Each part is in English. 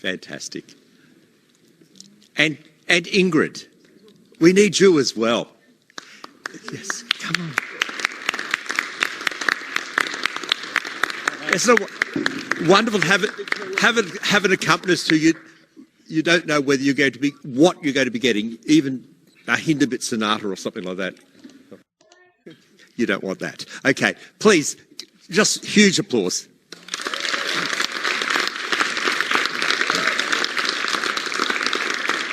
Fantastic. And Ingrid, we need you as well. Yes, come on. It's not wonderful to have an accompanist who you don't know whether you're going to be, what you're going to be getting, even a Hindemith sonata or something like that. You don't want that. Okay, please, just huge applause.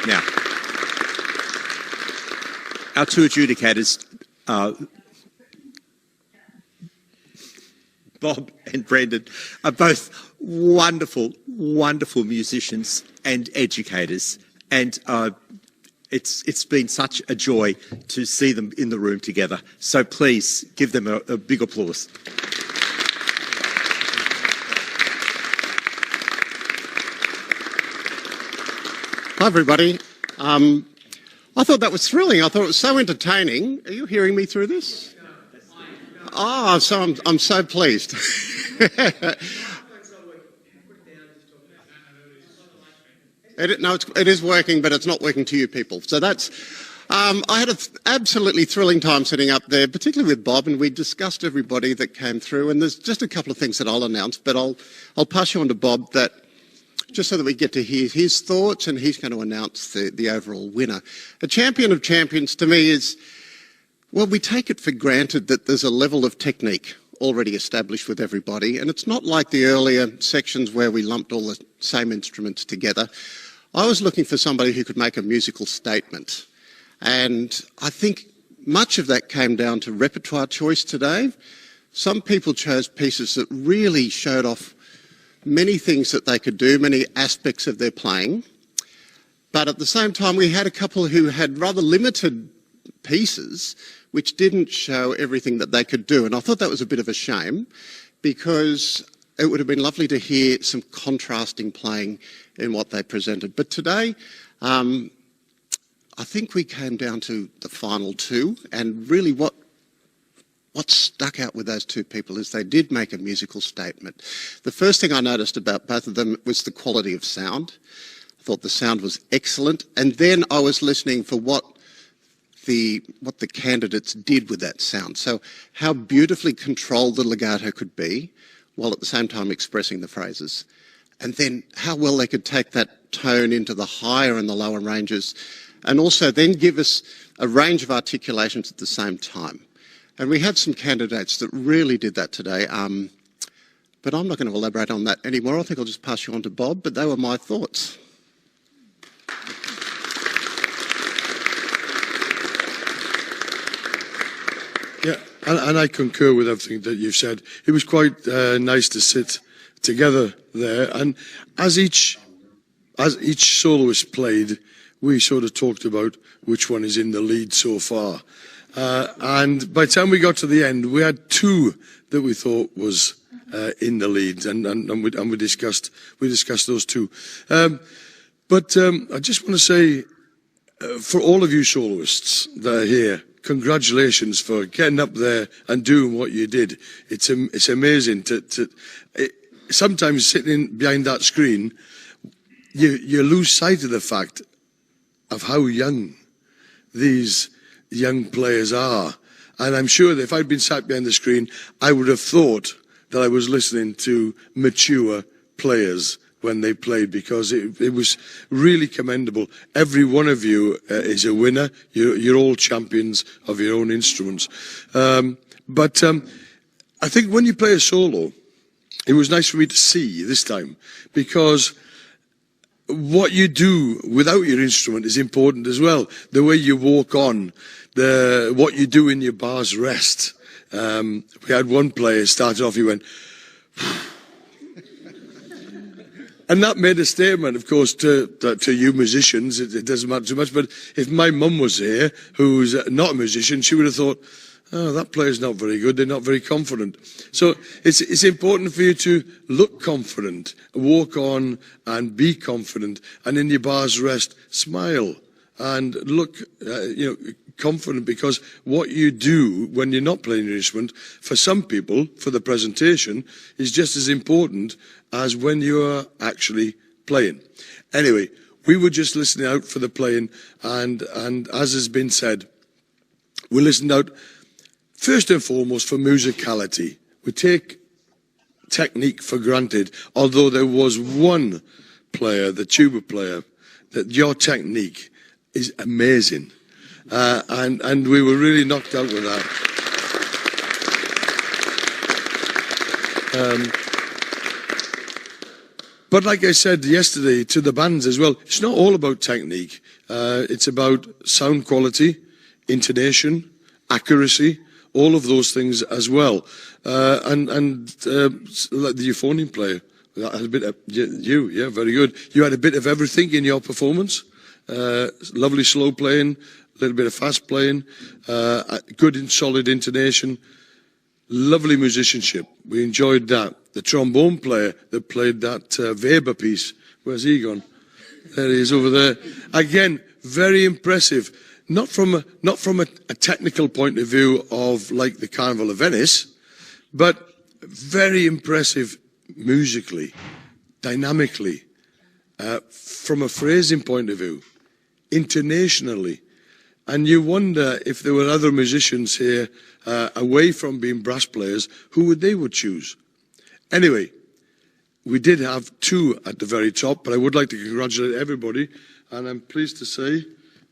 Now, our two adjudicators, Bob and Brendan, are both wonderful, wonderful musicians and educators, and it's been such a joy to see them in the room together. So please give them a big applause. Hi everybody. I thought that was thrilling. I thought it was so entertaining. Are you hearing me through this? Oh, so I'm so pleased. It is working, but it's not working to you people. So that's. I had an absolutely thrilling time sitting up there, particularly with Bob, and we discussed everybody that came through. And there's just a couple of things that I'll announce, but I'll pass you on to Bob that. Just so that we get to hear his thoughts, and he's going to announce the overall winner. A champion of champions to me is, well, we take it for granted that there's a level of technique already established with everybody, and it's not like the earlier sections where we lumped all the same instruments together. I was looking for somebody who could make a musical statement, and I think much of that came down to repertoire choice today. Some people chose pieces that really showed off many things that they could do, many aspects of their playing. But at the same time, we had a couple who had rather limited pieces which didn't show everything that they could do. And I thought that was a bit of a shame, because it would have been lovely to hear some contrasting playing in what they presented. But today, I think we came down to the final two, and really what stuck out with those two people is they did make a musical statement. The first thing I noticed about both of them was the quality of sound. I thought the sound was excellent, and then I was listening for what the candidates did with that sound. So how beautifully controlled the legato could be, while at the same time expressing the phrases. And then how well they could take that tone into the higher and the lower ranges, and also then give us a range of articulations at the same time. And we had some candidates that really did that today, but I'm not going to elaborate on that anymore. I think I'll just pass you on to Bob, but they were my thoughts. Yeah, and I concur with everything that you've said. It was quite nice to sit together there, and as each soloist played, we sort of talked about which one is in the lead so far. And by the time we got to the end, we had two that we thought was in the lead, and we discussed those two. But I just want to say, for all of you soloists that are here, congratulations for getting up there and doing what you did. It's amazing sometimes sitting behind that screen, you lose sight of the fact of how young these young players are. And I'm sure that if I'd been sat behind the screen, I would have thought that I was listening to mature players when they played, because it was really commendable. Every one of you is a winner. You're all champions of your own instruments. But I think when you play a solo, it was nice for me to see this time, because what you do without your instrument is important as well. The way you walk on, what you do in your bar's rest. We had one player started off, he went, and that made a statement, of course, to you musicians. It doesn't matter too much, but if my mum was here, who's not a musician, she would have thought, oh, that player's not very good, they're not very confident. So it's important for you to look confident, walk on and be confident, and in your bar's rest, smile and look confident, because what you do when you're not playing your instrument, for some people, for the presentation, is just as important as when you are actually playing. Anyway, we were just listening out for the playing, and as has been said, we listened out first and foremost for musicality. We take technique for granted, although there was one player, the tuba player, that your technique is amazing. And we were really knocked out with that. But like I said yesterday to the bands as well, it's not all about technique. It's about sound quality, intonation, accuracy, all of those things as well. Like the euphonium player, that had a bit of, yeah, very good. You had a bit of everything in your performance. Lovely slow playing, a little bit of fast playing, good and solid intonation, lovely musicianship. We enjoyed that. The trombone player that played that Weber piece, where's he gone? There he is over there. Again, very impressive. Not from a technical point of view of like the Carnival of Venice, but very impressive musically, dynamically, from a phrasing point of view, intonationally. And you wonder if there were other musicians here, away from being brass players, who they would choose. Anyway, we did have two at the very top, but I would like to congratulate everybody, and I'm pleased to say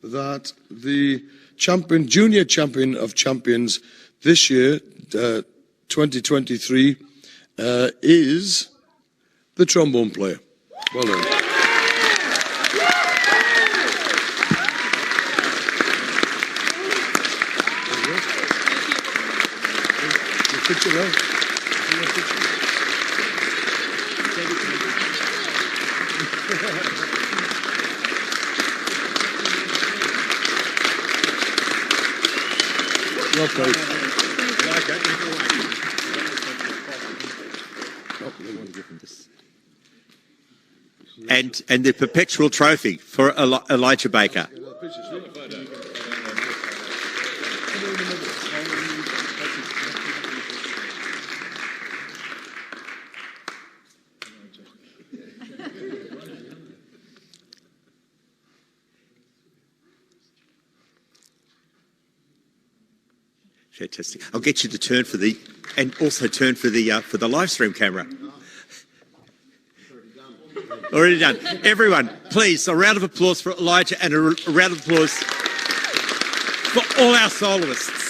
that the champion, junior champion of champions this year, 2023, is the trombone player. Well done. Well played. And the perpetual trophy for Elijah Baker. Fantastic. I'll get you to turn for the, and also turn for the live stream camera. Already done. Everyone, please, a round of applause for Elijah and a round of applause for all our soloists.